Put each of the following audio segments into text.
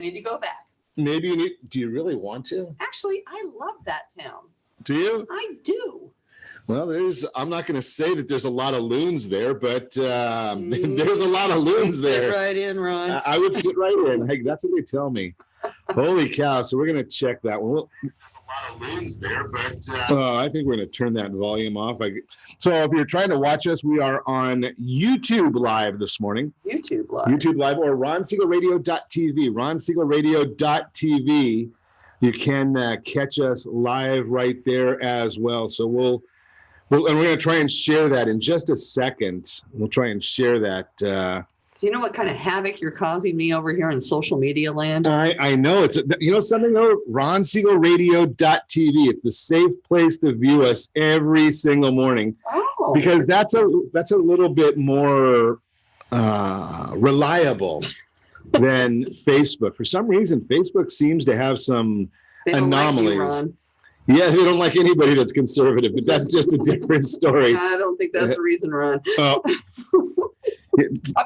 need to go back. Maybe you need. Do you really want to? Actually, I love that town. Do you? I do. Well, I'm not going to say that there's a lot of loons there, but there's a lot of loons there. Fit right in, Ron. I would fit right in. Hey, that's what they tell me. Holy cow. So we're going to check that one. There's a lot of loons there, but I think we're going to turn that volume off. So if you're trying to watch us, we are on YouTube Live this morning. YouTube Live or ronsiegelradio.tv. ronsiegelradio.tv. You can catch us live right there as well. So and we're going to try and share that in just a second. We'll try and share that. You know what kind of havoc you're causing me over here in social media land? I know. It's something though, ronsiegelradio.tv. It's the safe place to view us every single morning. Oh. Because that's a little bit more reliable than Facebook. For some reason, Facebook seems to have some anomalies. Like you, Ron. Yeah, they don't like anybody that's conservative, but that's just a different story. I don't think that's the reason, Ron. Tough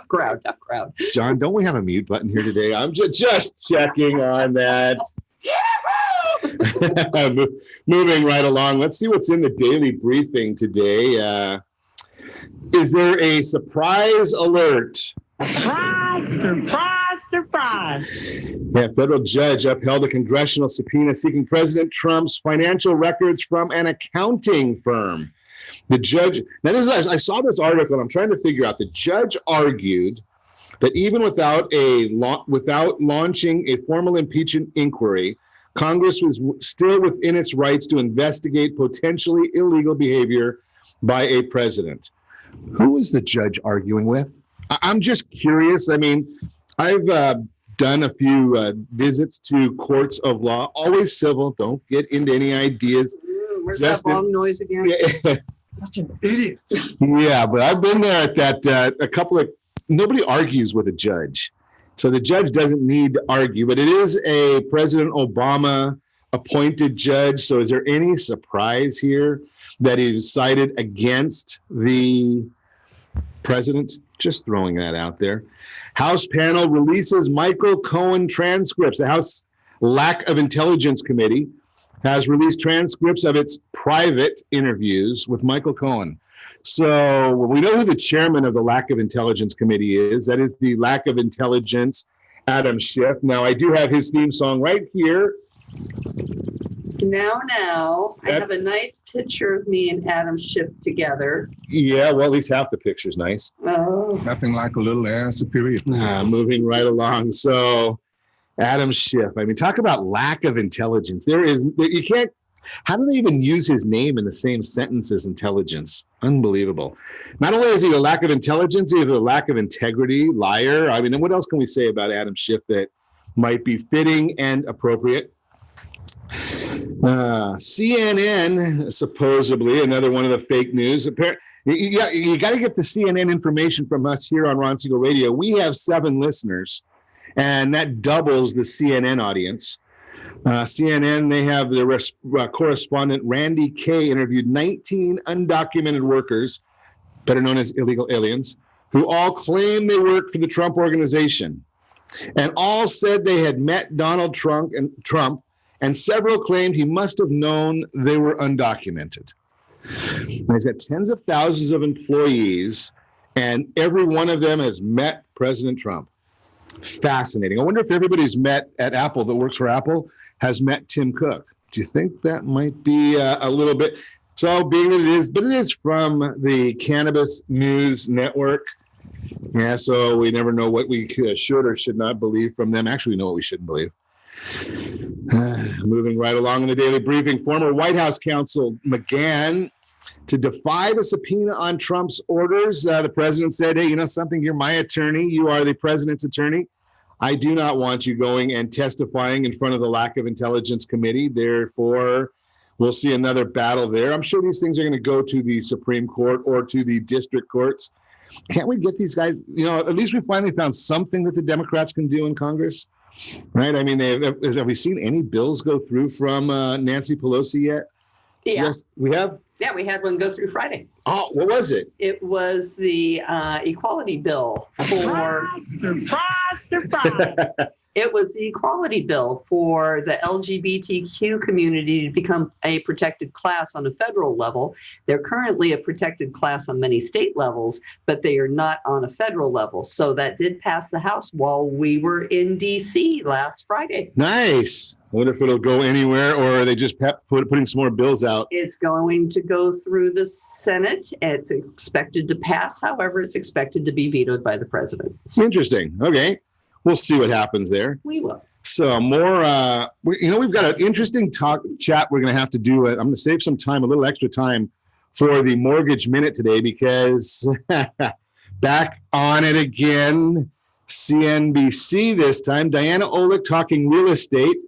crowd. John, don't we have a mute button here today? I'm just checking on that. Moving right along. Let's see what's in the daily briefing today. Is there a surprise alert? Surprise. Yeah, federal judge upheld a congressional subpoena seeking President Trump's financial records from an accounting firm. The judge, now I saw this article and I'm trying to figure out, the judge argued that even without launching a formal impeachment inquiry, Congress was still within its rights to investigate potentially illegal behavior by a president. Who was the judge arguing with? I'm just curious. I mean, I've done a few visits to courts of law, always civil. Don't get into any ideas. Where's that bong noise again? Yeah. Such an idiot. Yeah, but I've been there at that nobody argues with a judge. So the judge doesn't need to argue, but it is a President Obama appointed judge. So is there any surprise here that he decided against the president? Just throwing that out there. House panel releases Michael Cohen transcripts. The House Lack of Intelligence Committee has released transcripts of its private interviews with Michael Cohen. So we know who the chairman of the Lack of Intelligence Committee is. That is the Lack of Intelligence, Adam Schiff. Now, I do have his theme song right here. Now, I have a nice picture of me and Adam Schiff together. Yeah, well, at least half the picture's nice. Oh. Nothing like a little air superior. Moving right along. So, Adam Schiff. I mean, talk about lack of intelligence. You can't, how do they even use his name in the same sentence as intelligence? Unbelievable. Not only is he a lack of intelligence, he's a lack of integrity, liar. I mean, what else can we say about Adam Schiff that might be fitting and appropriate? CNN, supposedly, another one of the fake news. You got to get the CNN information from us here on Ron Siegel Radio. We have 7 listeners, and that doubles the CNN audience. CNN, they have their correspondent Randy Kay interviewed 19 undocumented workers, better known as illegal aliens, who all claim they work for the Trump organization, and all said they had met Donald Trump, and several claimed he must have known they were undocumented. Now, he's got tens of thousands of employees, and every one of them has met President Trump. Fascinating. I wonder if everybody's met at Apple that works for Apple has met Tim Cook. Do you think that might be a little bit? So being that it is from the Cannabis News Network. Yeah, so we never know what we should or should not believe from them. Actually, we know what we shouldn't believe. Moving right along in the daily briefing, former White House counsel McGahn to defy the subpoena on Trump's orders. The president said, hey, you know something? You're my attorney. You are the president's attorney. I do not want you going and testifying in front of the Lack of Intelligence Committee. Therefore, we'll see another battle there. I'm sure these things are going to go to the Supreme Court or to the district courts. Can't we get these guys, at least we finally found something that the Democrats can do in Congress, right? I mean, have we seen any bills go through from Nancy Pelosi yet? Yeah. We have? Yeah, we had one go through Friday. Oh, what was it? It was the equality bill for... Surprise! It was the equality bill for the LGBTQ community to become a protected class on a federal level. They're currently a protected class on many state levels, but they are not on a federal level. So that did pass the House while we were in DC last Friday. Nice. I wonder if it'll go anywhere, or are they just putting some more bills out? It's going to go through the Senate. It's expected to pass. However, it's expected to be vetoed by the president. Interesting. Okay. We'll see what happens there. We will. So more, we've got an interesting chat we're going to have to do. I'm going to save some time, a little extra time for the Mortgage Minute today, because back on it again, CNBC this time, Diana Olick talking real estate.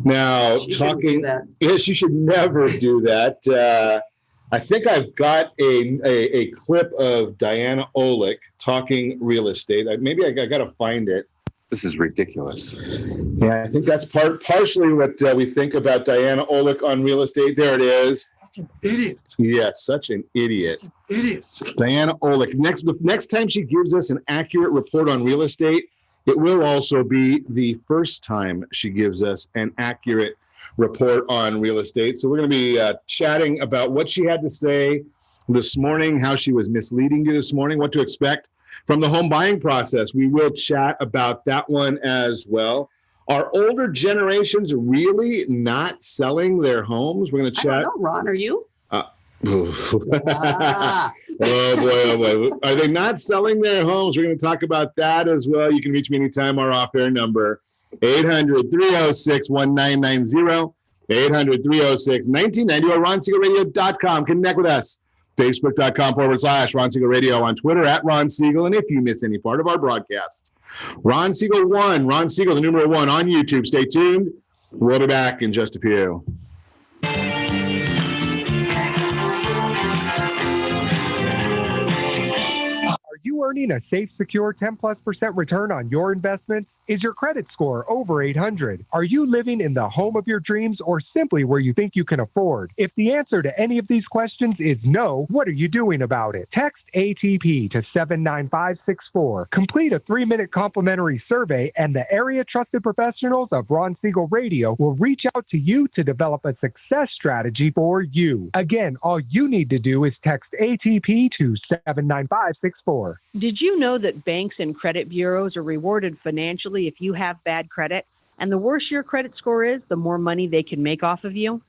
Now, she should never do that. I think I've got a clip of Diana Olick talking real estate. Maybe I got to find it. This is ridiculous. Yeah, I think that's partially what we think about Diana Olick on real estate. There it is. Such an idiot. Yeah, such an idiot. Idiot. Diana Olick. Next time she gives us an accurate report on real estate, it will also be the first time she gives us an accurate report on real estate. So we're going to be chatting about what she had to say this morning, how she was misleading you this morning, what to expect from the home buying process. We will chat about that one as well. Are older generations really not selling their homes? We're going to chat. I don't know, Ron, are you? Oh boy. Are they not selling their homes? We're going to talk about that as well. You can reach me anytime. Our off-air number, 800-306-1990, 800-306-1990, or RonSiegelRadio.com. Connect with us. Facebook.com/Ron Siegel Radio, on Twitter @Ron Siegel. And if you miss any part of our broadcast, Ron Siegel 1, Ron Siegel, the numeral 1 on YouTube. Stay tuned. We'll be back in just a few. Are you earning a safe, secure 10+% return on your investment? Is your credit score over 800? Are you living in the home of your dreams, or simply where you think you can afford? If the answer to any of these questions is no, what are you doing about it? Text ATP to 79564. Complete a 3-minute complimentary survey, and the area trusted professionals of Ron Siegel Radio will reach out to you to develop a success strategy for you. Again, all you need to do is text ATP to 79564. Did you know that banks and credit bureaus are rewarded financially if you have bad credit? And the worse your credit score is, the more money they can make off of you?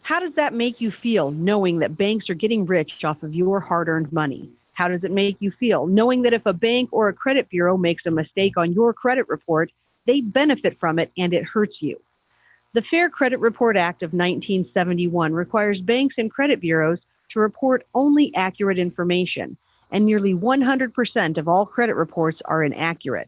How does that make you feel, knowing that banks are getting rich off of your hard-earned money? How does it make you feel, knowing that if a bank or a credit bureau makes a mistake on your credit report, they benefit from it and it hurts you? The Fair Credit Report Act of 1971 requires banks and credit bureaus to report only accurate information, and nearly 100% of all credit reports are inaccurate.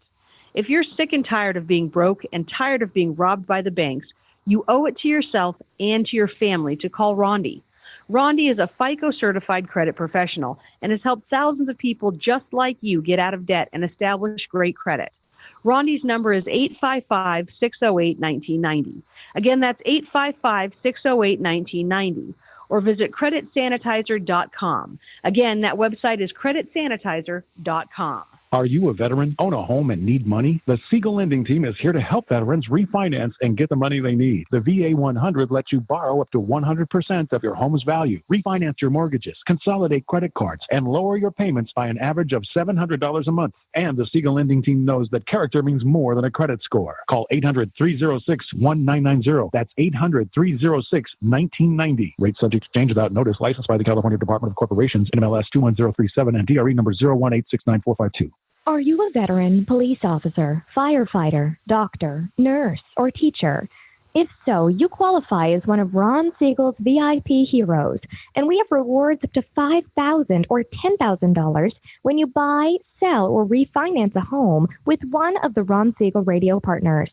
If you're sick and tired of being broke and tired of being robbed by the banks, you owe it to yourself and to your family to call Rondi. Rondi is a FICO-certified credit professional and has helped thousands of people just like you get out of debt and establish great credit. Rondi's number is 855-608-1990. Again, that's 855-608-1990. Or visit creditsanitizer.com. Again, that website is creditsanitizer.com. Are you a veteran, own a home, and need money? The Siegel Lending Team is here to help veterans refinance and get the money they need. The VA 100 lets you borrow up to 100% of your home's value, refinance your mortgages, consolidate credit cards, and lower your payments by an average of $700 a month. And the Siegel Lending Team knows that character means more than a credit score. Call 800-306-1990. That's 800-306-1990. Rate subject to change without notice. Licensed by the California Department of Corporations, NMLS 21037, and DRE number 018694452. Are you a veteran, police officer, firefighter, doctor, nurse, or teacher? If so, you qualify as one of Ron Siegel's VIP heroes, and we have rewards up to $5,000 or $10,000 when you buy, sell, or refinance a home with one of the Ron Siegel radio partners.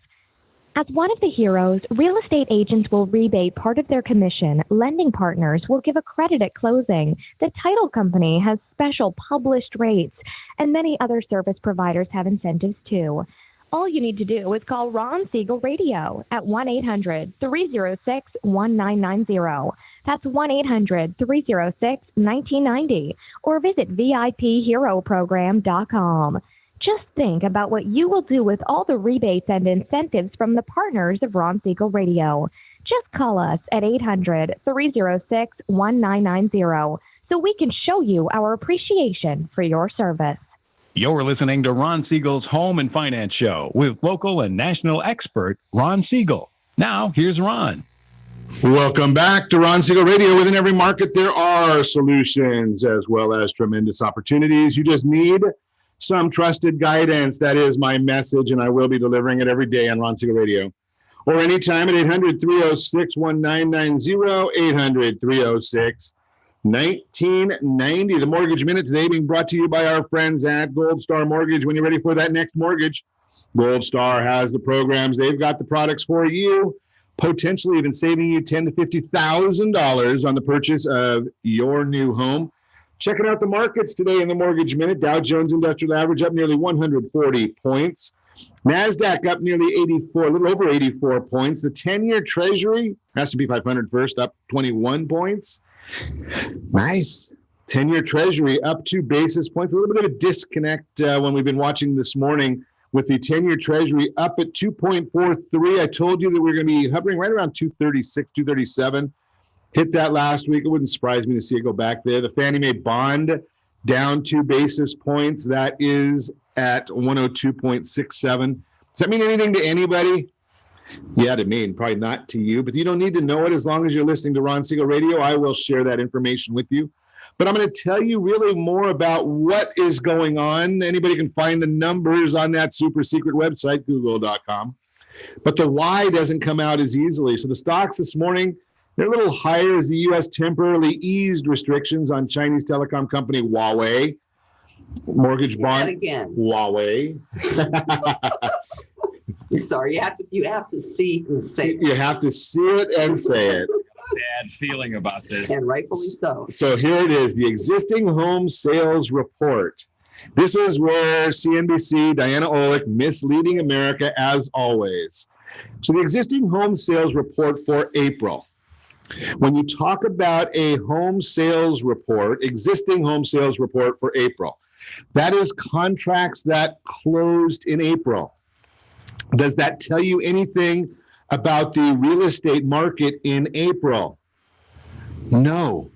As one of the heroes, real estate agents will rebate part of their commission. Lending partners will give a credit at closing. The title company has special published rates, and many other service providers have incentives too. All you need to do is call Ron Siegel Radio at 1-800-306-1990. That's 1-800-306-1990. Or visit VIPHeroProgram.com. Just think about what you will do with all the rebates and incentives from the partners of Ron Siegel Radio. Just call us at 800-306-1990 so we can show you our appreciation for your service. You're listening to Ron Siegel's Home and Finance Show with local and national expert Ron Siegel. Now, here's Ron. Welcome back to Ron Siegel Radio. Within every market, there are solutions as well as tremendous opportunities. You just need some trusted guidance. That is my message, and I will be delivering it every day on Ron Siegel Radio. Or anytime at 800-306-1990, 800-306-1990. The Mortgage Minute today being brought to you by our friends at Gold Star Mortgage. When you're ready for that next mortgage, Gold Star has the programs. They've got the products for you, potentially even saving you $10,000 to $50,000 on the purchase of your new home. Checking out the markets today in the Mortgage Minute. Dow Jones Industrial Average up nearly 140 points. NASDAQ up nearly 84, a little over 84 points. The 10-year Treasury, S&P 500 first, up 21 points. Nice. 10-year Treasury up 2 basis points. A little bit of a disconnect when we've been watching this morning with the 10-year Treasury up at 2.43. I told you that we're going to be hovering right around 236, 237. Hit that last week. It wouldn't surprise me to see it go back there. The Fannie Mae bond down 2 basis points. That is at 102.67. Does that mean anything to anybody? Yeah, to me, and probably not to you, but you don't need to know it as long as you're listening to Ron Siegel Radio. I will share that information with you. But I'm going to tell you really more about what is going on. Anybody can find the numbers on that super secret website, google.com. But the why doesn't come out as easily. So the stocks this morning, they're a little higher as the U.S. temporarily eased restrictions on Chinese telecom company Huawei. Mortgage bond. Again. Huawei. Sorry, you have to see and say it. You have to see it and say it. Bad feeling about this. And rightfully so. So here it is, the existing home sales report. This is where CNBC, Diana Olick, misleading America as always. So the existing home sales report for April. When you talk about a home sales report, existing home sales report for April, that is contracts that closed in April. Does that tell you anything about the real estate market in April? No.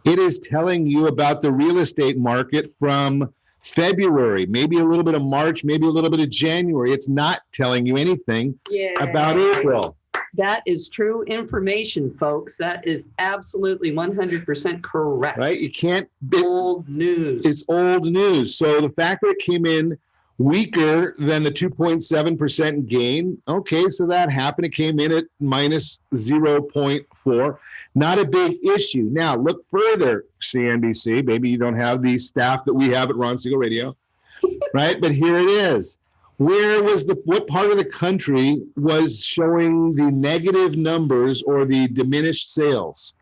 It is telling you about the real estate market from February, maybe a little bit of March, maybe a little bit of January. It's not telling you anything about April. That is true information, folks. That is absolutely 100% correct. Right? You can't. Old news. It's old news. So the fact that it came in weaker than the 2.7% gain. Okay, so that happened. It came in at minus 0.4. Not a big issue. Now, look further, CNBC. Maybe you don't have the staff that we have at Ron Siegel Radio, right? But here it is. What part of the country was showing the negative numbers or the diminished sales?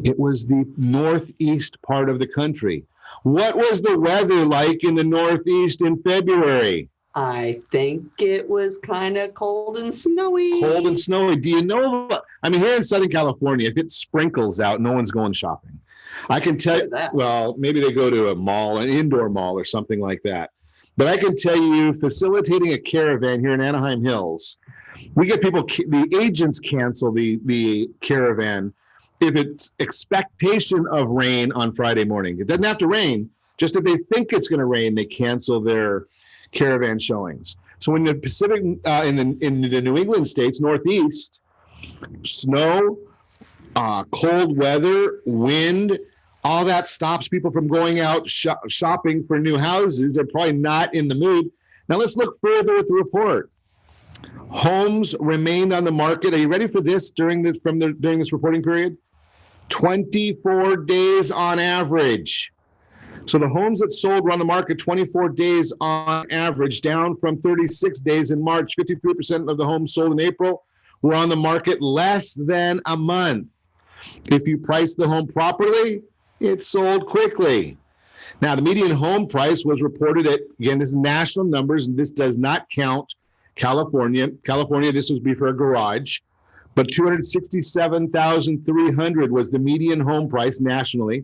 It was the northeast part of the country. What was the weather like in the Northeast in February? I think it was kind of cold and snowy. Cold and snowy. Do you know? I mean, here in Southern California, if it sprinkles out, no one's going shopping. I can tell you, well, maybe they go to a mall, an indoor mall or something like that. But I can tell you, facilitating a caravan here in Anaheim Hills, we get people, the agents cancel the caravan if it's expectation of rain on Friday morning. It doesn't have to rain. Just if they think it's going to rain, they cancel their caravan showings. So in the Pacific, in the New England states, Northeast, snow, cold weather, wind, all that stops people from going out shopping for new houses. They're probably not in the mood. Now let's look further at the report. Homes remained on the market. Are you ready for this during this reporting period? 24 days on average. So the homes that sold were on the market 24 days on average, down from 36 days in March. 53% of the homes sold in April were on the market less than a month. If you price the home properly, it sold quickly. Now, the median home price was reported at, again, this is national numbers, and this does not count California. California, this would be for a garage, but $267,300 was the median home price nationally.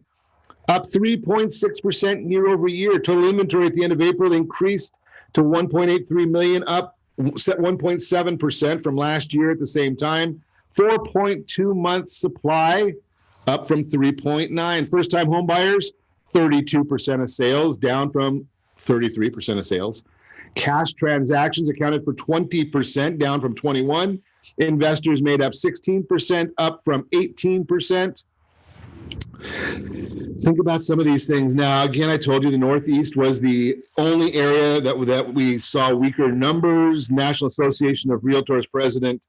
up 3.6% year over year. Total inventory at the end of April increased to 1.83 million, up 1.7% from last year at the same time. 4.2 months supply, up from 3.9. First-time home buyers, 32% of sales, down from 33% of sales. Cash transactions accounted for 20%, down from 21%. Investors made up 16%, up from 18%. Think about some of these things. Now, again, I told you the Northeast was the only area that we saw weaker numbers. National Association of Realtors President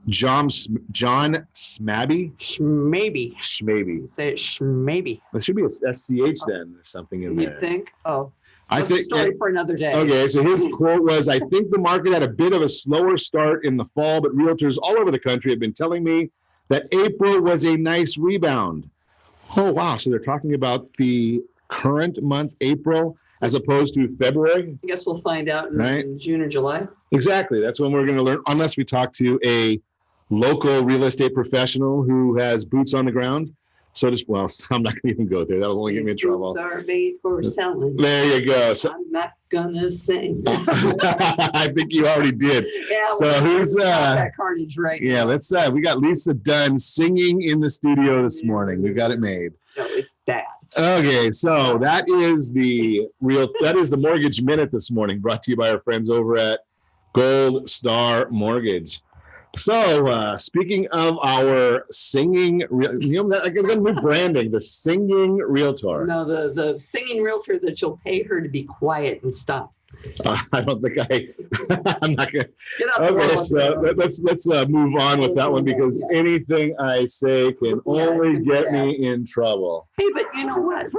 John Schmaby. Schmaby. Say it, Schmaby. There should be a SCH then or something in there. You think? Oh, I that's think a story for another day. Okay, so his quote was, I think the market had a bit of a slower start in the fall, but realtors all over the country have been telling me that April was a nice rebound. Oh, wow. So they're talking about the current month, April, as opposed to February? I guess we'll find out in June or July. Exactly. That's when we're going to learn, unless we talk to a local real estate professional who has boots on the ground. So just, well, I'm not going to even go there. That'll only get me in trouble. Boots are made for selling. There you go. So, I'm not gonna sing. I think you already did. Yeah, so who's that carnage right yeah, now. let's we got Lisa Dunn singing in the studio this morning. We got it made. No, it's bad. Okay, so that is the Mortgage Minute this morning, brought to you by our friends over at Gold Star Mortgage. So, speaking of our singing, I got new branding, the singing realtor. No, the singing realtor that you'll pay her to be quiet and stop. I don't think I'm not gonna. Get out Okay, so let's move on with that one, because anything I say can only get me in trouble. Hey, but you know what?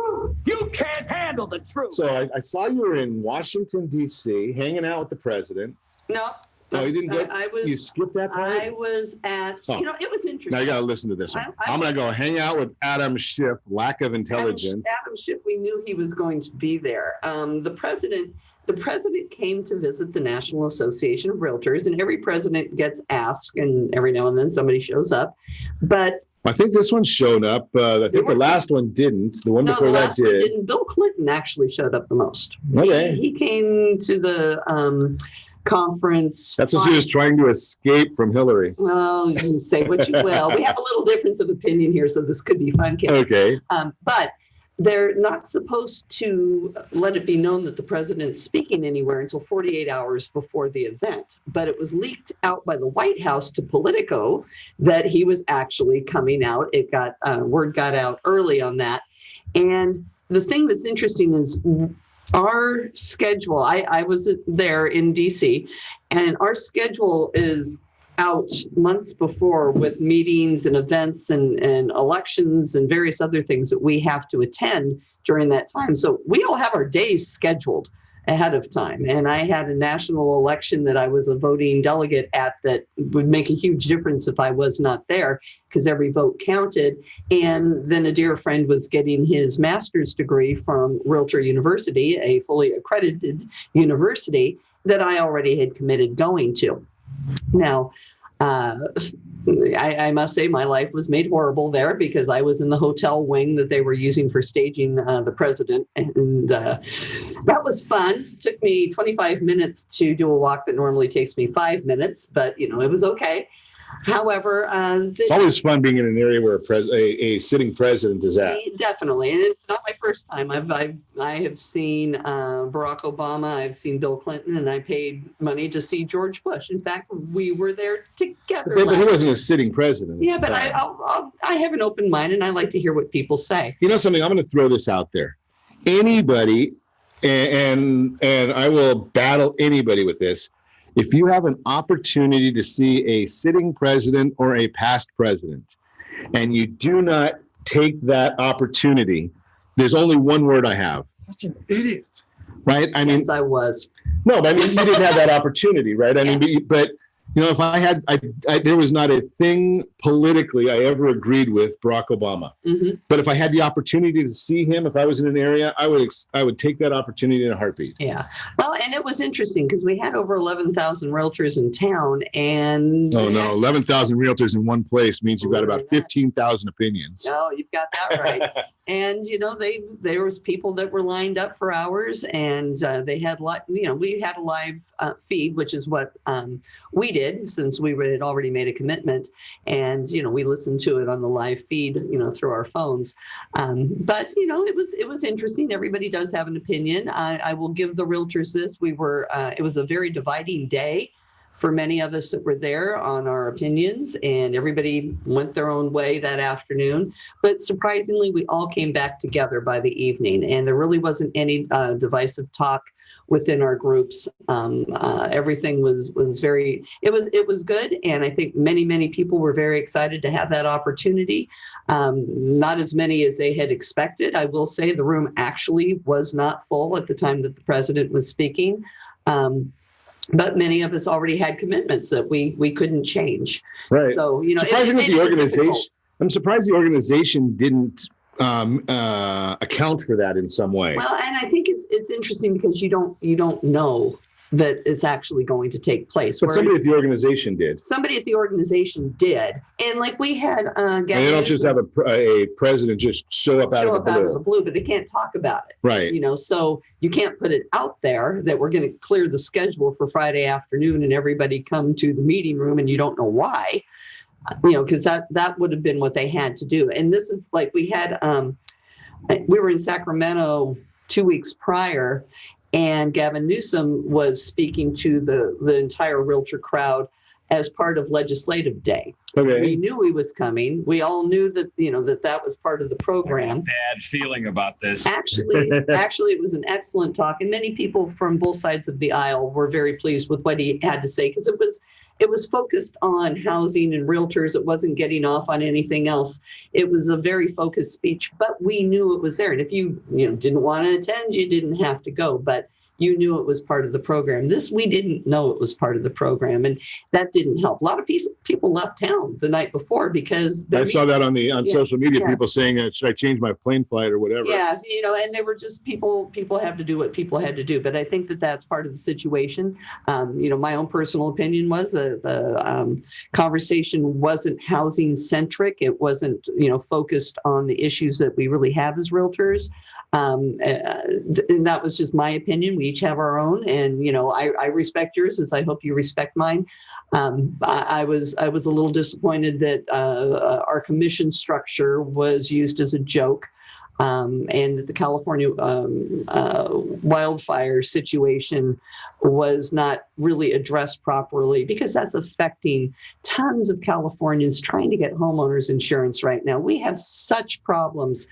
You can't handle the truth. So I saw you were in Washington, D.C., hanging out with the president. No. Oh, you didn't go? You was skipped that part? I was at, it was interesting. Now you got to listen to this one. I'm going to go hang out with Adam Schiff, lack of intelligence. Adam Schiff, we knew he was going to be there. The president came to visit the National Association of Realtors, and every president gets asked, and every now and then somebody shows up. But I think this one showed up. I think the last one didn't. The one before that did. Didn't. Bill Clinton actually showed up the most. Okay. He came to the conference. That's what she was trying to escape from Hillary. Well, you can say what you will. We have a little difference of opinion here, so this could be fun, Kim. Okay. But they're not supposed to let it be known that the president's speaking anywhere until 48 hours before the event. But it was leaked out by the White House to Politico that he was actually coming out. It got word got out early on that. And the thing that's interesting is our schedule. I was there in DC, and our schedule is out months before with meetings and events and elections and various other things that we have to attend during that time. So we all have our days scheduled ahead of time. And I had a national election that I was a voting delegate at that would make a huge difference if I was not there, because every vote counted. And then a dear friend was getting his master's degree from Realtor University, a fully accredited university that I already had committed going to. Now, I must say my life was made horrible there, because I was in the hotel wing that they were using for staging the president. And that was fun. It took me 25 minutes to do a walk that normally takes me 5 minutes, but it was okay. However, it's always fun being in an area where a sitting president is at. Definitely, and it's not my first time. I have seen Barack Obama, I've seen Bill Clinton, and I paid money to see George Bush. In fact, we were there together. But he wasn't a sitting president. Yeah, but I have an open mind, and I like to hear what people say. You know something? I'm going to throw this out there. Anybody, and I will battle anybody with this. If you have an opportunity to see a sitting president or a past president, and you do not take that opportunity, there's only one word I have. Such an idiot. Right? I mean, yes, I was. No, but I mean, you didn't have that opportunity, right? I mean, but if I had, there was not a thing politically I ever agreed with Barack Obama. Mm-hmm. But if I had the opportunity to see him, if I was in an area, I would take that opportunity in a heartbeat. Yeah. Well, and it was interesting because we had over 11,000 realtors in town, and 11,000 realtors in one place means you've got about 15,000 opinions. No, you've got that right. And there was people that were lined up for hours, and they had we had a live feed, which is what we did since we had already made a commitment, and we listened to it on the live feed, through our phones. But it was interesting. Everybody does have an opinion. I will give the realtors this: it was a very dividing day for many of us that were there on our opinions, and everybody went their own way that afternoon. But surprisingly, we all came back together by the evening, and there really wasn't any divisive talk within our groups. Everything was very, it was good. And I think many people were very excited to have that opportunity. Not as many as they had expected. I will say the room actually was not full at the time that the president was speaking. But many of us already had commitments that we couldn't change. Right. So, I'm surprised the organization didn't account for that in some way. Well, and I think it's interesting because you don't know that it's actually going to take place. But somebody at the organization did. Somebody at the organization did. And like we had and they don't just have a president just show up out of the blue, but they can't talk about it. Right. So you can't put it out there that we're going to clear the schedule for Friday afternoon and everybody come to the meeting room and you don't know why. Because that would have been what they had to do. And this is like we were in Sacramento 2 weeks prior, and Gavin Newsom was speaking to the entire realtor crowd as part of Legislative Day. Okay. We knew he was coming. We all knew that that was part of the program. Bad feeling about this. Actually, it was an excellent talk, and many people from both sides of the aisle were very pleased with what he had to say because it was focused on housing and realtors. It wasn't getting off on anything else. It was a very focused speech, but we knew it was there. And if you didn't want to attend, you didn't have to go, but you knew it was part of the program. This, we didn't know it was part of the program, and that didn't help. A lot of people left town the night before because I saw that on social media, people saying, should I change my plane flight or whatever? Yeah, and they were just people have to do what people had to do. But I think that's part of the situation. My own personal opinion was the conversation wasn't housing centric. It wasn't, focused on the issues that we really have as realtors. And that was just my opinion. We each have our own, and I respect yours, as I hope you respect mine. I was a little disappointed that our commission structure was used as a joke, and that the California wildfire situation was not really addressed properly, because that's affecting tons of Californians trying to get homeowners insurance right now. We have such problems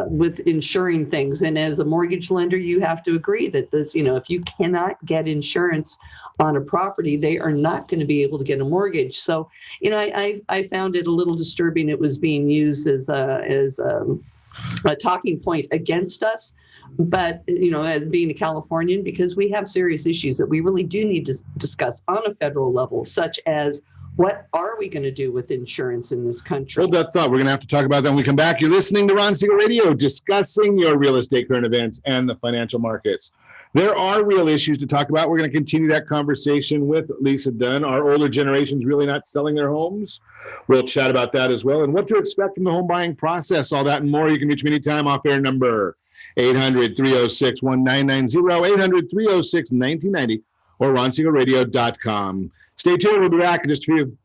with insuring things. And as a mortgage lender, you have to agree that this, if you cannot get insurance on a property, they are not going to be able to get a mortgage. So, I found it a little disturbing. It was being used as a talking point against us. But, as being a Californian, because we have serious issues that we really do need to discuss on a federal level, such as what are we going to do with insurance in this country? Hold that thought. We're going to have to talk about that when we come back. You're listening to Ron Siegel Radio, discussing your real estate current events and the financial markets. There are real issues to talk about. We're going to continue that conversation with Lisa Dunn. Are older generations really not selling their homes? We'll chat about that as well, and what to expect from the home buying process, all that and more. You can reach me anytime. Off-air number 800-306-1990, 800-306-1990, or ronsiegelradio.com. Stay tuned. We'll be back in just a few.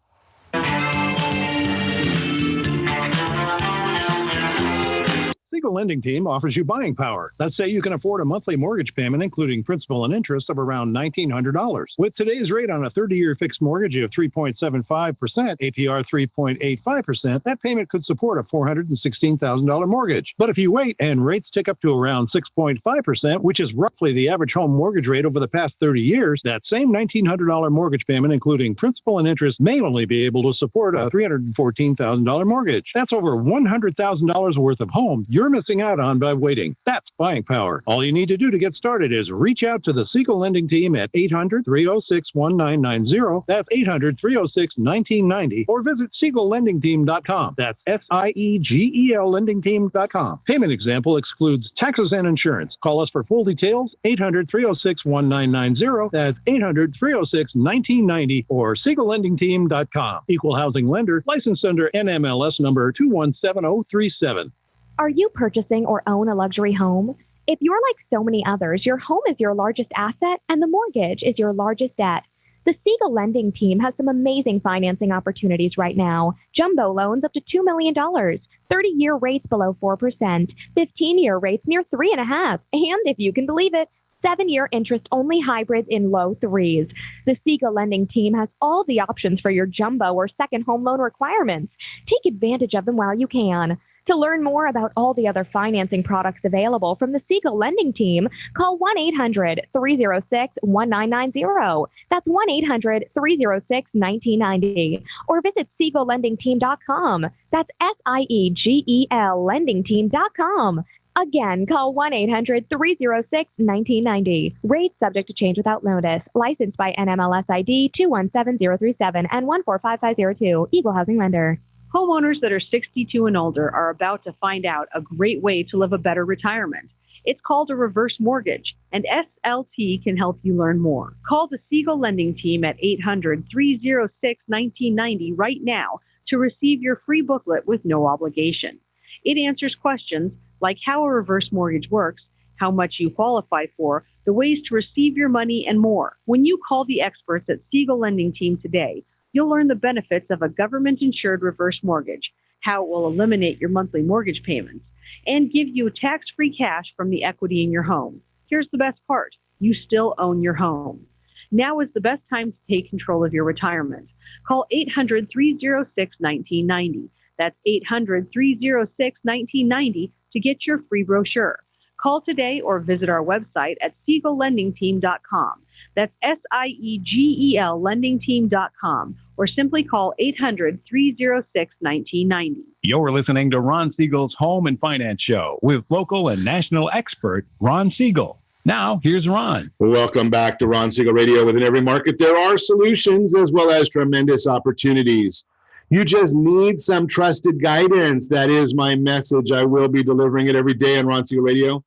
Siegel Lending Team offers you buying power. Let's say you can afford a monthly mortgage payment, including principal and interest, of around $1,900. With today's rate on a 30-year fixed mortgage of 3.75%, APR 3.85%, that payment could support a $416,000 mortgage. But if you wait and rates tick up to around 6.5%, which is roughly the average home mortgage rate over the past 30 years, that same $1,900 mortgage payment, including principal and interest, may only be able to support a $314,000 mortgage. That's over $100,000 worth of home you're missing out on by waiting. That's buying power. All you need to do to get started is reach out to the Siegel Lending Team at 800-306-1990. That's 800-306-1990. Or visit SiegelLendingTeam.com. That's SIEGEL LendingTeam.com. Payment example excludes taxes and insurance. Call us for full details. 800-306-1990. That's 800-306-1990 or SiegelLendingTeam.com. Equal housing lender, licensed under NMLS number 217037. Are you purchasing or own a luxury home? If you're like so many others, your home is your largest asset and the mortgage is your largest debt. The Siegel Lending Team has some amazing financing opportunities right now. Jumbo loans up to $2 million, 30-year rates below 4%, 15-year rates near 3.5%, and if you can believe it, 7-year interest-only hybrids in low 3s. The Siegel Lending Team has all the options for your jumbo or second home loan requirements. Take advantage of them while you can. To learn more about all the other financing products available from the Siegel Lending Team, call 1-800-306-1990. That's 1-800-306-1990. Or visit SiegelLendingTeam.com. That's SIEGEL LendingTeam.com. Again, call 1-800-306-1990. Rates subject to change without notice. Licensed by NMLS ID 217037 and 145502. Equal housing lender. Homeowners that are 62 and older are about to find out a great way to live a better retirement. It's called a reverse mortgage, and SLT can help you learn more. Call the Siegel Lending Team at 800-306-1990 right now to receive your free booklet with no obligation. It answers questions like how a reverse mortgage works, how much you qualify for, the ways to receive your money, and more. When you call the experts at Siegel Lending Team today, you'll learn the benefits of a government-insured reverse mortgage, how it will eliminate your monthly mortgage payments, and give you tax-free cash from the equity in your home. Here's the best part. You still own your home. Now is the best time to take control of your retirement. Call 800-306-1990. That's 800-306-1990 to get your free brochure. Call today or visit our website at SiegelLendingTeam.com. That's SIEGEL LendingTeam.com, or simply call 800-306-1990. You're listening to Ron Siegel's Home and Finance Show with local and national expert Ron Siegel. Now, here's Ron. Welcome back to Ron Siegel Radio. Within every market, there are solutions as well as tremendous opportunities. You just need some trusted guidance. That is my message. I will be delivering it every day on Ron Siegel Radio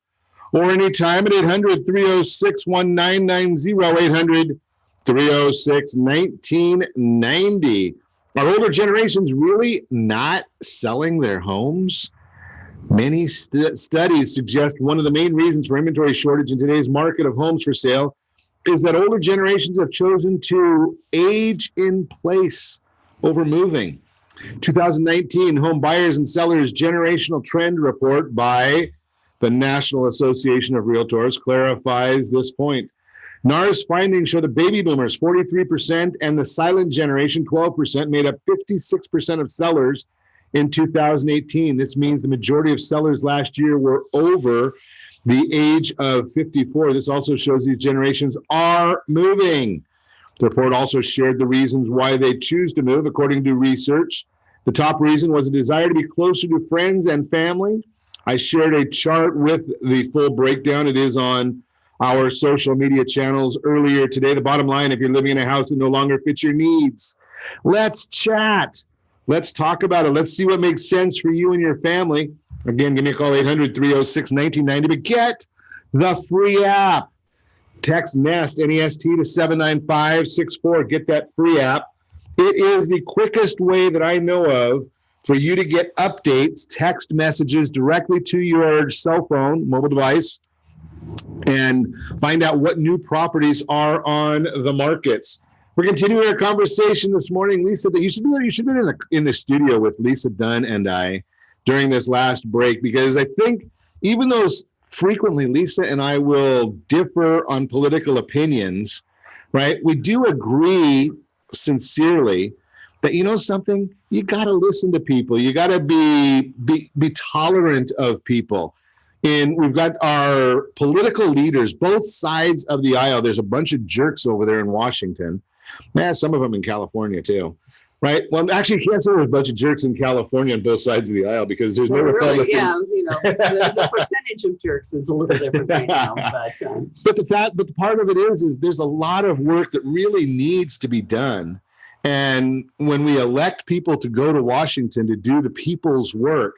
or anytime at 800-306-1990, 800-306-1990. Are older generations really not selling their homes? Many studies suggest one of the main reasons for inventory shortage in today's market of homes for sale is that older generations have chosen to age in place over moving. 2019 Home Buyers and Sellers Generational Trend Report by the National Association of Realtors clarifies this point. NAR's findings show the baby boomers, 43%, and the silent generation, 12%, made up 56% of sellers in 2018. This means the majority of sellers last year were over the age of 54. This also shows these generations are moving. The report also shared the reasons why they choose to move. According to research, the top reason was a desire to be closer to friends and family. I shared a chart with the full breakdown. It is on our social media channels earlier today. The bottom line, if you're living in a house that no longer fits your needs, let's chat. Let's talk about it. Let's see what makes sense for you and your family. Again, give me a call, 800-306-1990, but get the free app. Text NEST, N-E-S-T, to 79564. Get that free app. It is the quickest way that I know of for you to get updates, text messages directly to your cell phone, mobile device, and find out what new properties are on the markets. We're continuing our conversation this morning. Lisa, you should have been in the studio with Lisa Dunn and I during this last break, because I think even though frequently Lisa and I will differ on political opinions, right? We do agree sincerely that, you know something, you got to listen to people. You got to be tolerant of people. And we've got our political leaders, both sides of the aisle. There's a bunch of jerks over there in Washington. Some of them in California too, Right. Well, actually, you can't say there's a bunch of jerks in California on both sides of the aisle because there's no Republicans. Yeah, the percentage of jerks is a little different right now. But the part of it is there's a lot of work that really needs to be done. And when we elect people to go to Washington to do the people's work,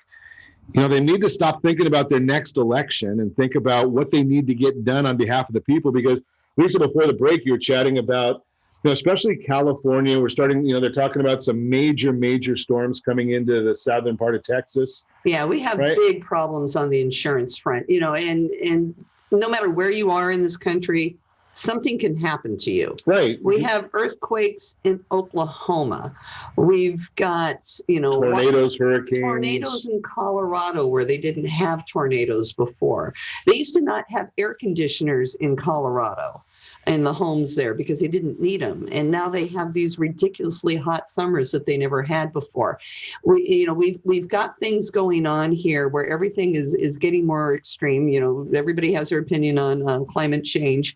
they need to stop thinking about their next election and think about what they need to get done on behalf of the people. Because, Lisa, before the break, you were chatting about, especially California, we're starting, they're talking about some major storms coming into the southern part of Texas. Yeah, we have big problems on the insurance front, and no matter where you are in this country, something can happen to you. Right. We have earthquakes in Oklahoma. We've got, tornadoes, hurricanes. Tornadoes in Colorado where they didn't have tornadoes before. They used to not have air conditioners in Colorado in the homes there because they didn't need them. And now they have these ridiculously hot summers that they never had before. We've got things going on here where everything is getting more extreme. Everybody has their opinion on climate change.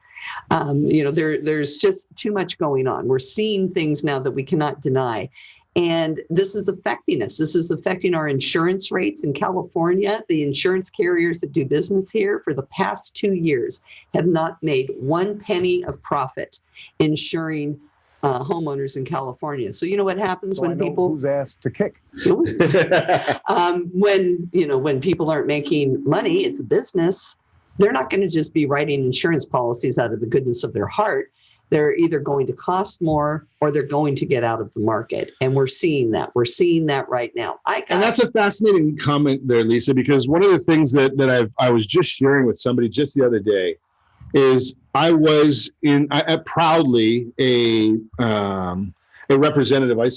There's just too much going on. We're seeing things now that we cannot deny. And this is affecting us. This is affecting our insurance rates in California. The insurance carriers that do business here for the past 2 years have not made 1 penny of profit insuring homeowners in California. So you know what happens when people who's asked to kick. When people aren't making money, it's a business. They're not going to just be writing insurance policies out of the goodness of their heart. They're either going to cost more or they're going to get out of the market. And we're seeing that. We're seeing that right now. And that's a fascinating comment there, Lisa, because one of the things that I was just sharing with somebody just the other day is I was proudly a representative. I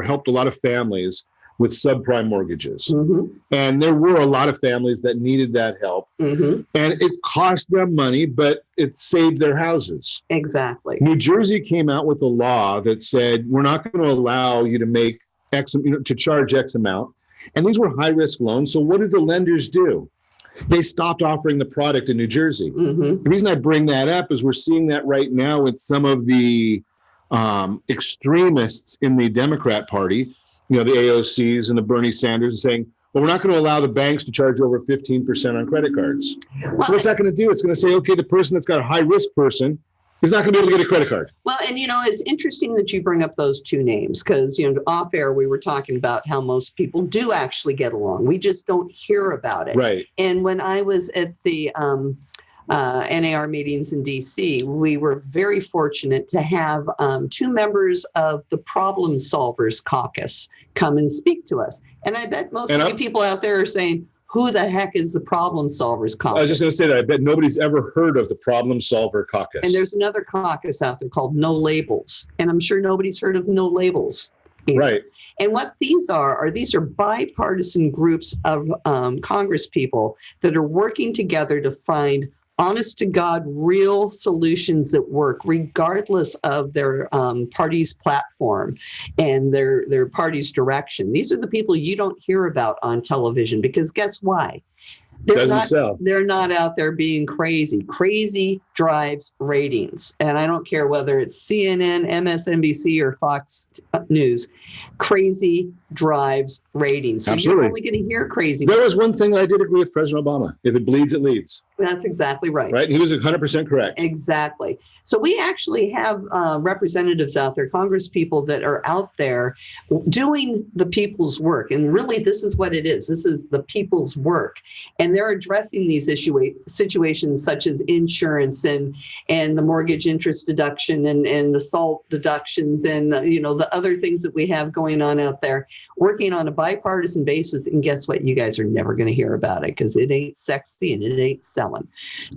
helped a lot of families with subprime mortgages. Mm-hmm. And there were a lot of families that needed that help. Mm-hmm. And it cost them money, but it saved their houses. Exactly. New Jersey came out with a law that said, we're not going to allow you to make to charge X amount. And these were high-risk loans. So what did the lenders do? They stopped offering the product in New Jersey. Mm-hmm. The reason I bring that up is we're seeing that right now with some of the extremists in the Democrat Party, the AOCs and the Bernie Sanders, saying, well, we're not going to allow the banks to charge over 15% on credit cards. Well, so what's that going to do? It's going to say, okay, the person that's got a high risk person is not going to be able to get a credit card. Well, and it's interesting that you bring up those two names because, off air, we were talking about how most people do actually get along. We just don't hear about it. Right. And when I was at the NAR meetings in DC, we were very fortunate to have 2 members of the Problem Solvers Caucus come and speak to us. And I bet most of you people out there are saying, who the heck is the Problem Solvers Caucus? I was just going to say that I bet nobody's ever heard of the Problem Solver Caucus. And there's another caucus out there called No Labels. And I'm sure nobody's heard of No Labels either. Right. And what these are bipartisan groups of Congress people that are working together to find honest to God, real solutions that work, regardless of their party's platform and their party's direction. These are the people you don't hear about on television because guess why? They're not out there being crazy. Crazy drives ratings. And I don't care whether it's CNN, MSNBC, or Fox News. Crazy drives ratings. So Absolutely. You're only going to hear crazy. There was one thing I did agree with President Obama. If it bleeds, it leads. That's exactly right. Right? He was 100% correct. Exactly. So we actually have representatives out there, Congress people that are out there doing the people's work. And really, this is what it is. This is the people's work. And they're addressing these situations such as insurance and the mortgage interest deduction and the SALT deductions and, the other things that we have going on out there, working on a bipartisan basis. And guess what? You guys are never going to hear about it because it ain't sexy and it ain't selling.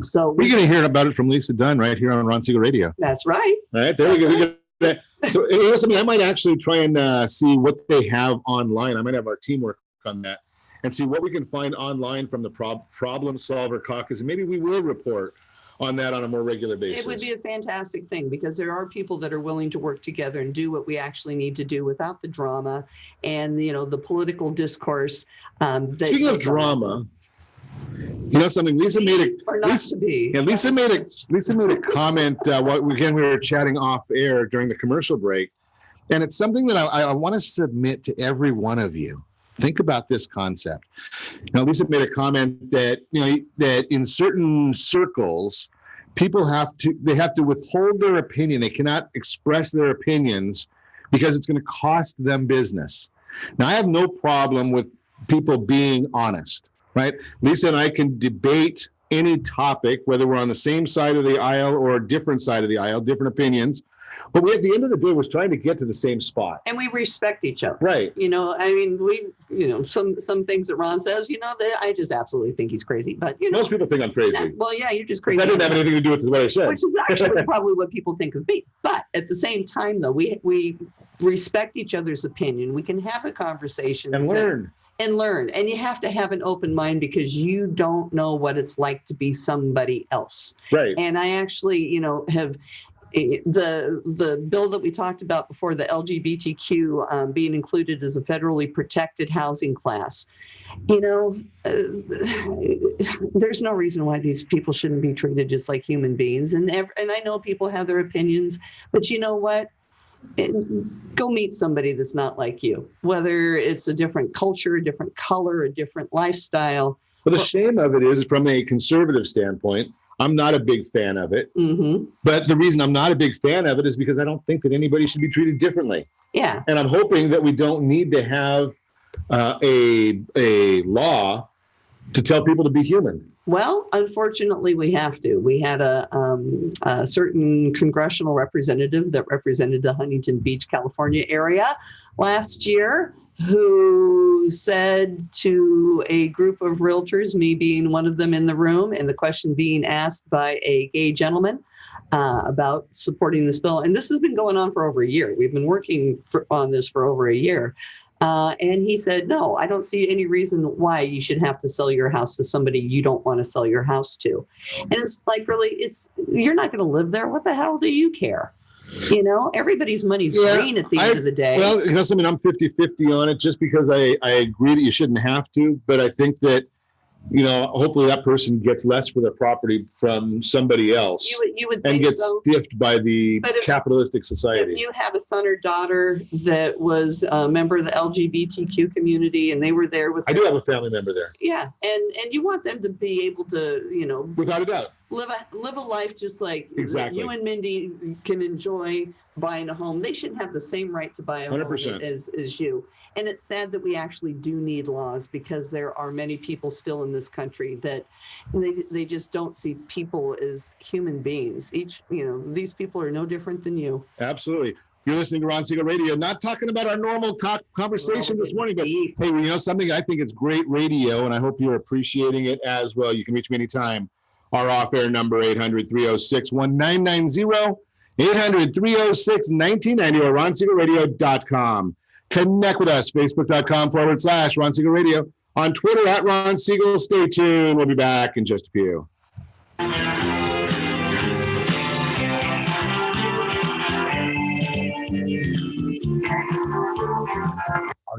So we're going to hear about it from Lisa Dunn right here on Ron Siegel Radio. That's right. All right, there we go. So I might actually try and see what they have online. I might have our team work on that and see what we can find online from the Problem Solver Caucus. And maybe we will report on that on a more regular basis. It would be a fantastic thing because there are people that are willing to work together and do what we actually need to do without the drama and, the political discourse. Speaking of drama, something Lisa made a comment. We were chatting off air during the commercial break And it's something that I want to submit to every one of you. Think about this concept. Now, Lisa made a comment that, that in certain circles, people have to withhold their opinion. They cannot express their opinions because it's going to cost them business. Now, I have no problem with people being honest, right? Lisa and I can debate any topic, whether we're on the same side of the aisle or a different side of the aisle, different opinions. But at the end of the day, we're trying to get to the same spot. And we respect each other. Right. Some things that Ron says, that I just absolutely think he's crazy. But, most people think I'm crazy. Well, yeah, you're just crazy. That didn't have anything to do with what I said. Which is actually probably what people think of me. But at the same time, though, we respect each other's opinion. We can have a conversation. And learn. And you have to have an open mind because you don't know what it's like to be somebody else. Right. And I actually, have the bill that we talked about before, the LGBTQ being included as a federally protected housing class. There's no reason why these people shouldn't be treated just like human beings. And I know people have their opinions, but you know what? Go meet somebody that's not like you, whether it's a different culture, a different color, a different lifestyle. Well, the shame of it is, from a conservative standpoint, I'm not a big fan of it. Mm-hmm. But the reason I'm not a big fan of it is because I don't think that anybody should be treated differently. Yeah. And I'm hoping that we don't need to have a law to tell people to be human. Well, unfortunately, we have to. We had a certain congressional representative that represented the Huntington Beach, California area last year, who said to a group of realtors, me being one of them in the room, and the question being asked by a gay gentleman about supporting this bill. And this has been going on for over a year. We've been working on this for over a year. And he said, no, I don't see any reason why you should have to sell your house to somebody you don't want to sell your house to. And it's like, really, you're not going to live there. What the hell do you care? Everybody's money's green at the end of the day. Well, I'm 50-50 on it, just because I agree that you shouldn't have to. But I think that, hopefully that person gets less for their property from somebody else. You would and think gets so. stiffed by the capitalistic society. If you have a son or daughter that was a member of the LGBTQ community and they were there with, I do have a family member there. Yeah, and you want them to be able to, without a doubt, live a life just like exactly you and Mindy can enjoy buying a home. They shouldn't have the same right to buy a 100%. home as you. And it's sad that we actually do need laws, because there are many people still in this country that they just don't see people as human beings. These people are no different than you. Absolutely. You're listening to Ron Siegel Radio, not talking about our normal conversation this morning, but hey, something I think it's great radio, and I hope you're appreciating it as well. You can reach me anytime. Our off-air number, 800-306-1990, 800-306-1990, or RonSiegelRadio.com. Connect with us, Facebook.com/Ron Siegel Radio. On Twitter, @Ron Siegel. Stay tuned. We'll be back in just a few. Are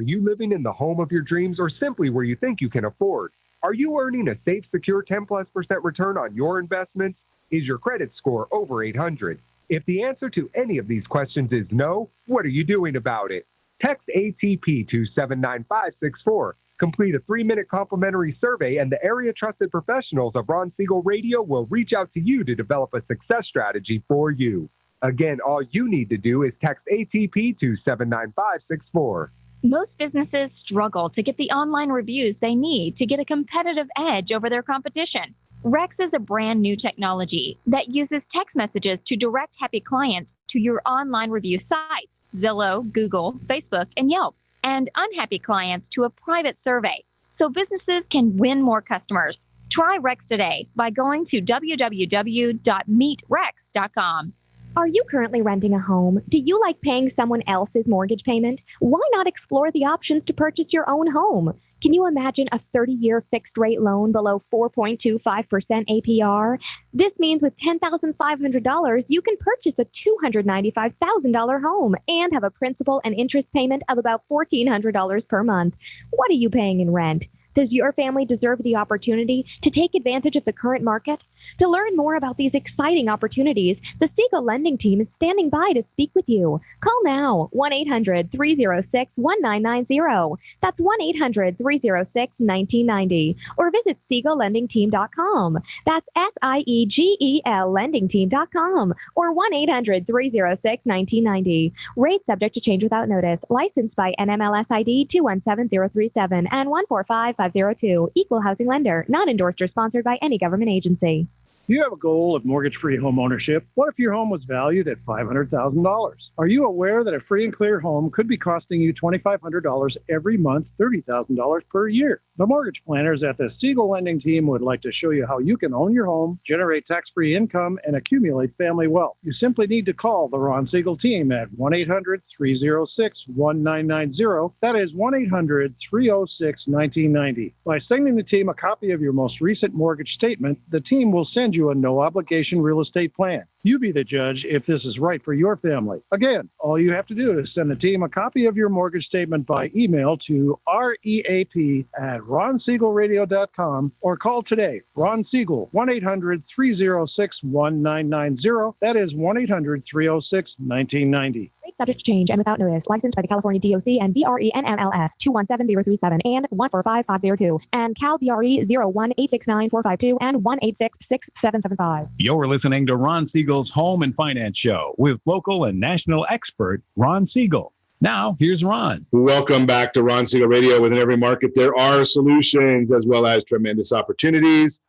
you living in the home of your dreams, or simply where you think you can afford? Are you earning a safe, secure 10+% return on your investments? Is your credit score over 800? If the answer to any of these questions is no, what are you doing about it? Text ATP to 79564. Complete a 3-minute complimentary survey, and the area trusted professionals of Ron Siegel Radio will reach out to you to develop a success strategy for you. Again, all you need to do is text ATP to 79564. Most businesses struggle to get the online reviews they need to get a competitive edge over their competition. Rex is a brand new technology that uses text messages to direct happy clients to your online review sites, Zillow, Google, Facebook, and Yelp, and unhappy clients to a private survey, so businesses can win more customers. Try Rex today by going to www.meetrex.com. Are you currently renting a home? Do you like paying someone else's mortgage payment? Why not explore the options to purchase your own home? Can you imagine a 30-year fixed-rate loan below 4.25% APR? This means with $10,500, you can purchase a $295,000 home and have a principal and interest payment of about $1,400 per month. What are you paying in rent? Does your family deserve the opportunity to take advantage of the current market? To learn more about these exciting opportunities, the Siegel Lending Team is standing by to speak with you. Call now, 1-800-306-1990. That's 1-800-306-1990. Or visit SiegelLendingTeam.com. That's SIEGEL LendingTeam.com. Or 1-800-306-1990. Rates subject to change without notice. Licensed by NMLS ID 217037 and 145502. Equal housing lender. Not endorsed or sponsored by any government agency. Do you have a goal of mortgage-free home ownership? What if your home was valued at $500,000? Are you aware that a free and clear home could be costing you $2,500 every month, $30,000 per year? The mortgage planners at the Siegel Lending Team would like to show you how you can own your home, generate tax-free income, and accumulate family wealth. You simply need to call the Ron Siegel Team at 1-800-306-1990. That is 1-800-306-1990. By sending the team a copy of your most recent mortgage statement, the team will send you a no-obligation real estate plan. You be the judge if this is right for your family. Again, all you have to do is send the team a copy of your mortgage statement by email to reap@ronsiegelradio.com or call today. Ron Siegel, 1-800-306-1990. That is 1-800-306-1990. Rate subject to change and without notice. Licensed by the California DOC and BRE NMLS 217037 and 145502 and Cal BRE 01869452 and 1866775. You're listening to Ron Siegel's Home and Finance Show with local and national expert Ron Siegel. Now, here's Ron. Welcome back to Ron Siegel Radio. Within every market, there are solutions as well as tremendous opportunities.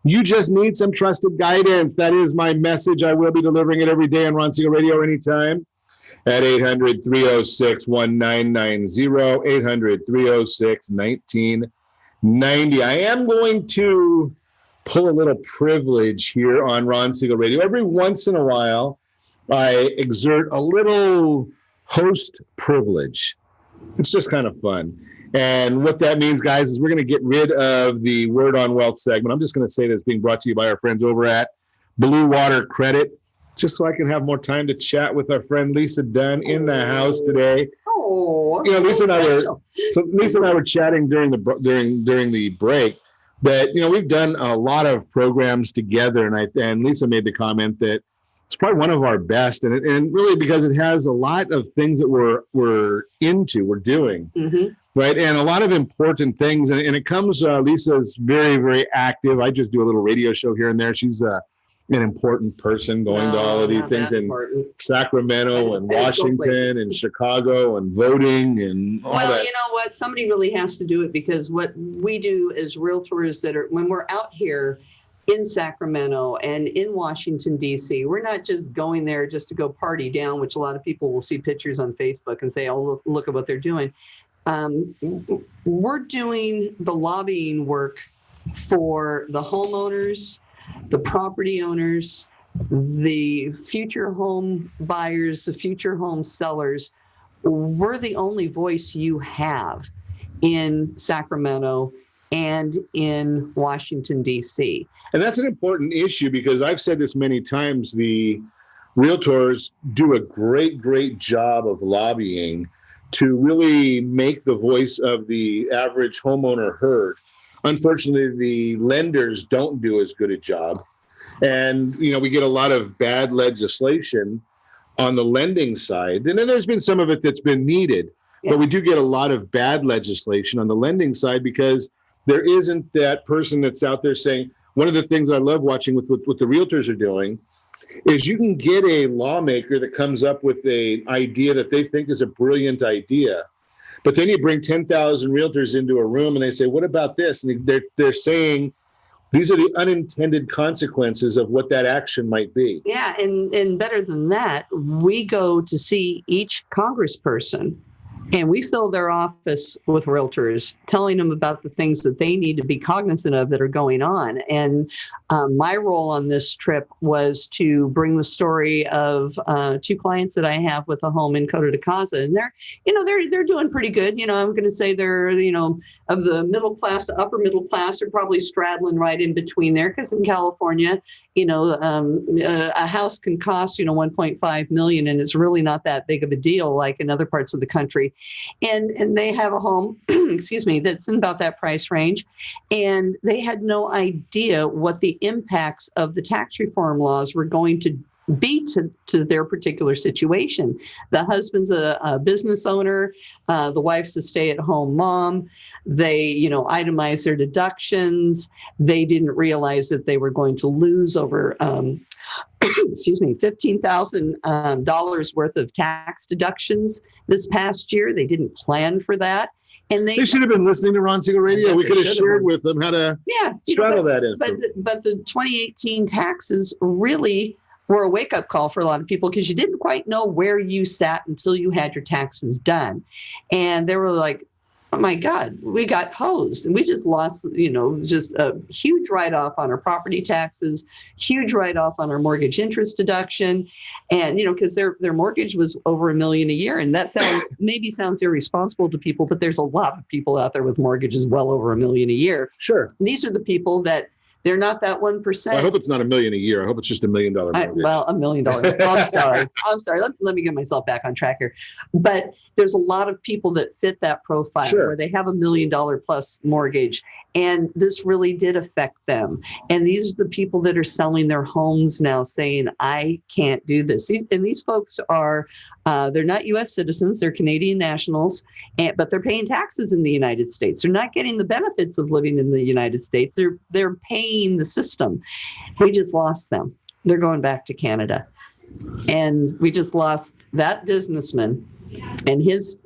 You just need some trusted guidance. That is my message. I will be delivering it every day on Ron Siegel Radio anytime at 800-306-1990, 800-306-1990. I am going to pull a little privilege here on Ron Siegel Radio. Every once in a while, I exert a little host privilege. It's just kind of fun. And what that means, guys, is we're going to get rid of the Word on Wealth segment. I'm just going to say that it's being brought to you by our friends over at Blue Water Credit, just so I can have more time to chat with our friend Lisa Dunn in the house today. Oh, Lisa and I were chatting during the break that we've done a lot of programs together, and Lisa made the comment that it's probably one of our best, and really because it has a lot of things that we're doing, right, and a lot of important things, and it comes. Lisa's very, very active. I just do a little radio show here and there. She's an important person going to all of these things in Sacramento and Washington and Chicago and voting and all that. Well, you know what? Somebody really has to do it, because what we do as realtors when we're out here in Sacramento and in Washington, D.C., we're not just going there just to go party down, which a lot of people will see pictures on Facebook and say, oh, look at what they're doing. We're doing the lobbying work for the homeowners, the property owners, the future home buyers, the future home sellers. We're the only voice you have in Sacramento and in Washington, D.C. And that's an important issue, because I've said this many times. The realtors do a great, great job of lobbying to really make the voice of the average homeowner heard. Unfortunately, the lenders don't do as good a job. And, we get a lot of bad legislation on the lending side. And then there's been some of it that's been needed. Yeah. But we do get a lot of bad legislation on the lending side, because there isn't that person that's out there saying, one of the things I love watching with what the realtors are doing is you can get a lawmaker that comes up with an idea that they think is a brilliant idea. But then you bring 10,000 realtors into a room and they say, what about this? And they're saying, these are the unintended consequences of what that action might be. Yeah, and better than that, we go to see each congressperson and we fill their office with realtors, telling them about the things that they need to be cognizant of that are going on. And my role on this trip was to bring the story of two clients that I have with a home in Coto de Casa, and they're doing pretty good. I'm going to say they're of the middle class to upper middle class, are probably straddling right in between there, because in California, a house can cost $1.5 million, and it's really not that big of a deal like in other parts of the country. And they have a home, excuse me, that's in about that price range. And they had no idea what the impacts of the tax reform laws were going to be to their particular situation. The husband's a business owner, the wife's a stay-at-home mom. They, itemize their deductions. They didn't realize that they were going to lose over, excuse me, $15,000 worth of tax deductions this past year. They didn't plan for that. And they should have been listening to Ron Siegel Radio. We could have shared with them how to straddle that in. But the 2018 taxes really were a wake-up call for a lot of people, because you didn't quite know where you sat until you had your taxes done. And they were like, oh my God, we got hosed. And we just lost, just a huge write-off on our property taxes, huge write-off on our mortgage interest deduction. And, because their mortgage was over $1 million a year. And that sounds irresponsible to people, but there's a lot of people out there with mortgages well over $1 million a year. Sure. And these are the people that they're not that 1%. Well, I hope it's not $1 million a year. I hope it's just $1 million mortgage. $1 million. I'm sorry. Let me get myself back on track here. But there's a lot of people that fit that profile where they have $1 million plus mortgage. And this really did affect them. And these are the people that are selling their homes now saying, I can't do this. And these folks are, they're not U.S. citizens, they're Canadian nationals, but they're paying taxes in the United States. They're not getting the benefits of living in the United States. They're paying the system. We just lost them. They're going back to Canada. And we just lost that businessman and his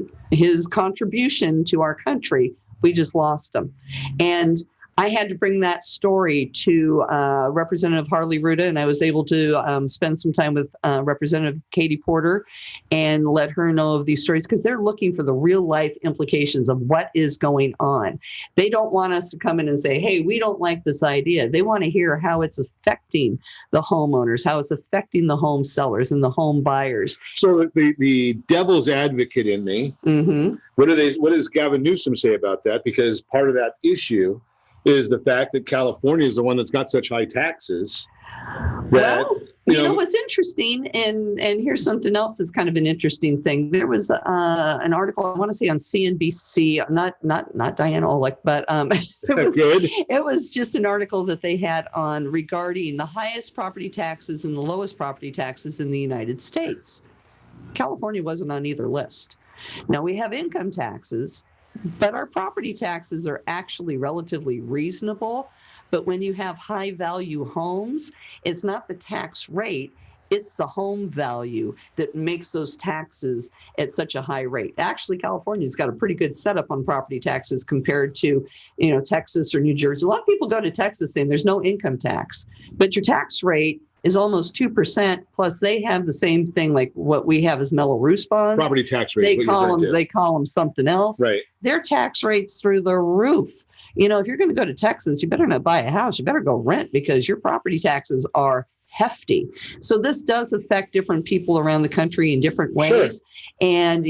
contribution to our country. We just lost him. And I had to bring that story to Representative Harley Ruda, and I was able to spend some time with Representative Katie Porter and let her know of these stories, because they're looking for the real life implications of what is going on. They don't want us to come in and say, hey, we don't like this idea. They want to hear how it's affecting the homeowners, how it's affecting the home sellers and the home buyers. So the devil's advocate in me, what does Gavin Newsom say about that? Because part of that issue is the fact that California is the one that's got such high taxes. What's interesting, and here's something else that's kind of an interesting thing. There was an article, I want to say on CNBC, not Diana Olick, but it was just an article that they had on regarding the highest property taxes and the lowest property taxes in the United States. California wasn't on either list. Now we have income taxes, but our property taxes are actually relatively reasonable. But when you have high value homes, it's not the tax rate, it's the home value that makes those taxes at such a high rate. Actually, California's got a pretty good setup on property taxes compared to, Texas or New Jersey. A lot of people go to Texas saying there's no income tax, but your tax rate is almost 2%. Plus, they have the same thing like what we have as Mello-Roos bonds. Property tax rate. They call them something else. Right. Their tax rates through the roof. If you're going to go to Texas, you better not buy a house. You better go rent, because your property taxes are hefty. So this does affect different people around the country in different ways. Sure. And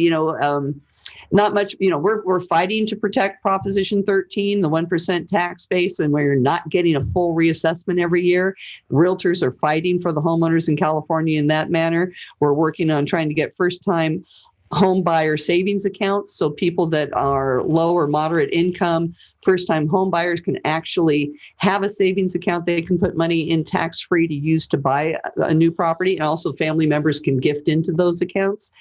not much, we're fighting to protect Proposition 13, the 1% tax base, and where you're not getting a full reassessment every year. Realtors are fighting for the homeowners in California in that manner. We're working on trying to get first-time home buyer savings accounts, so people that are low or moderate income first-time home buyers can actually have a savings account. They can put money in tax-free to use to buy a new property, and also family members can gift into those accounts.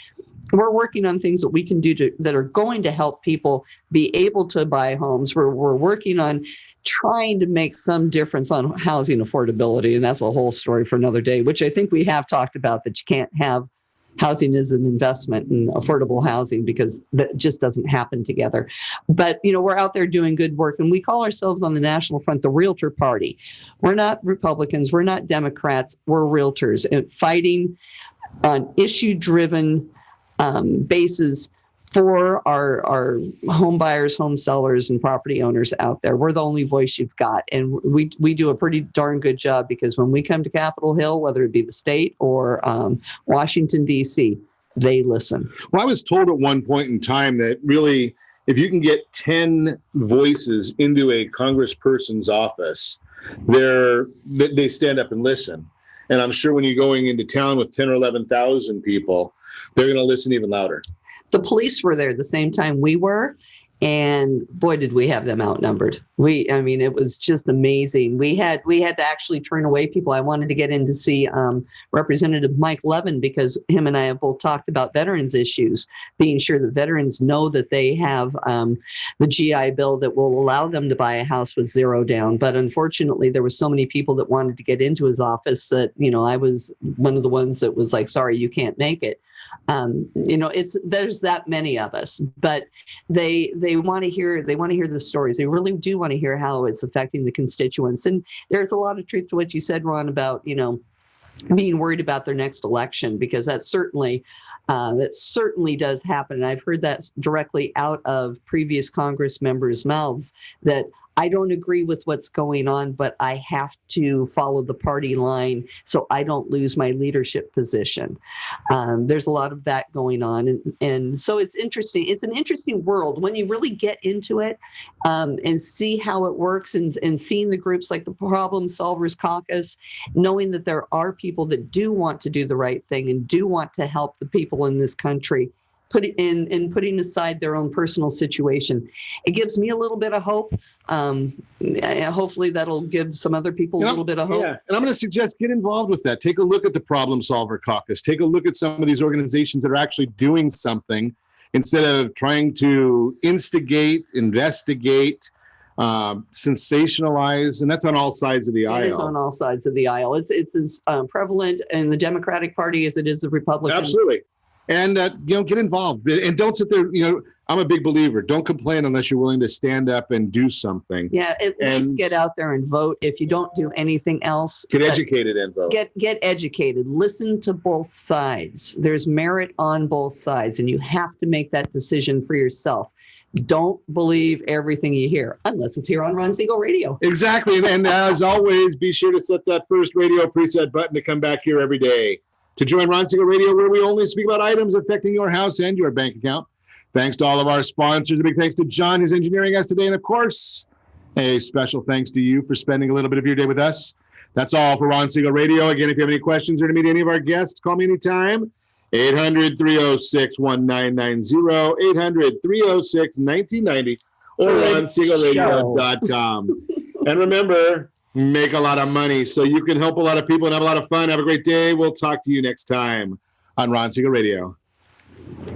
We're working on things that we can do that are going to help people be able to buy homes. We're working on trying to make some difference on housing affordability, and that's a whole story for another day, which I think we have talked about, that you can't have housing as an investment in affordable housing, because that just doesn't happen together. But, we're out there doing good work, and we call ourselves on the national front the Realtor Party. We're not Republicans. We're not Democrats. We're realtors, and fighting on issue-driven basis for our home buyers, home sellers, and property owners out there. We're the only voice you've got. And we do a pretty darn good job, because when we come to Capitol Hill, whether it be the state or Washington, D.C., they listen. Well, I was told at one point in time that really, if you can get 10 voices into a congressperson's office, they stand up and listen. And I'm sure when you're going into town with 10 or 11,000 people, they're going to listen even louder. The police were there the same time we were. And boy, did we have them outnumbered. It was just amazing. We had to actually turn away people. I wanted to get in to see Representative Mike Levin because him and I have both talked about veterans issues, being sure that veterans know that they have the GI Bill that will allow them to buy a house with zero down. But unfortunately, there were so many people that wanted to get into his office that, I was one of the ones that was like, sorry, you can't make it. There's that many of us, but they want to hear the stories. They really do want to hear how it's affecting the constituents. And there's a lot of truth to what you said, Ron, about, being worried about their next election, because that certainly does happen. And I've heard that directly out of previous Congress members' mouths, that I don't agree with what's going on, but I have to follow the party line so I don't lose my leadership position. There's a lot of that going on. And so it's interesting. It's an interesting world when you really get into it and see how it works, and seeing the groups like the Problem Solvers Caucus, knowing that there are people that do want to do the right thing and do want to help the people in this country. Putting aside their own personal situation. It gives me a little bit of hope. Hopefully that'll give some other people a little bit of hope. Yeah. And I'm going to suggest get involved with that. Take a look at the Problem Solver Caucus. Take a look at some of these organizations that are actually doing something instead of trying to instigate, investigate, sensationalize, and that's on all sides of the aisle. It is on all sides of the aisle. It's as prevalent in the Democratic Party as it is the Republican. Absolutely. And, get involved, and don't sit there. I'm a big believer. Don't complain unless you're willing to stand up and do something. Yeah. At least get out there and vote. If you don't do anything else, get educated and vote. Get educated. Listen to both sides. There's merit on both sides, and you have to make that decision for yourself. Don't believe everything you hear unless it's here on Ron Siegel Radio. Exactly. And as always, be sure to set that first radio preset button to come back here every day. To join Ron Siegel Radio, where we only speak about items affecting your house and your bank account. Thanks to all of our sponsors. A big thanks to John, who's engineering us today. And of course, a special thanks to you for spending a little bit of your day with us. That's all for Ron Siegel Radio. Again, if you have any questions or to meet any of our guests, call me anytime. 800-306-1990, 800-306-1990, or RonSiegelRadio.com. And remember, make a lot of money so you can help a lot of people and have a lot of fun. Have a great day. We'll talk to you next time on Ron Siegel Radio.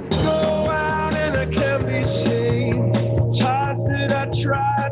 Go out and I can't be seen. Times that I tried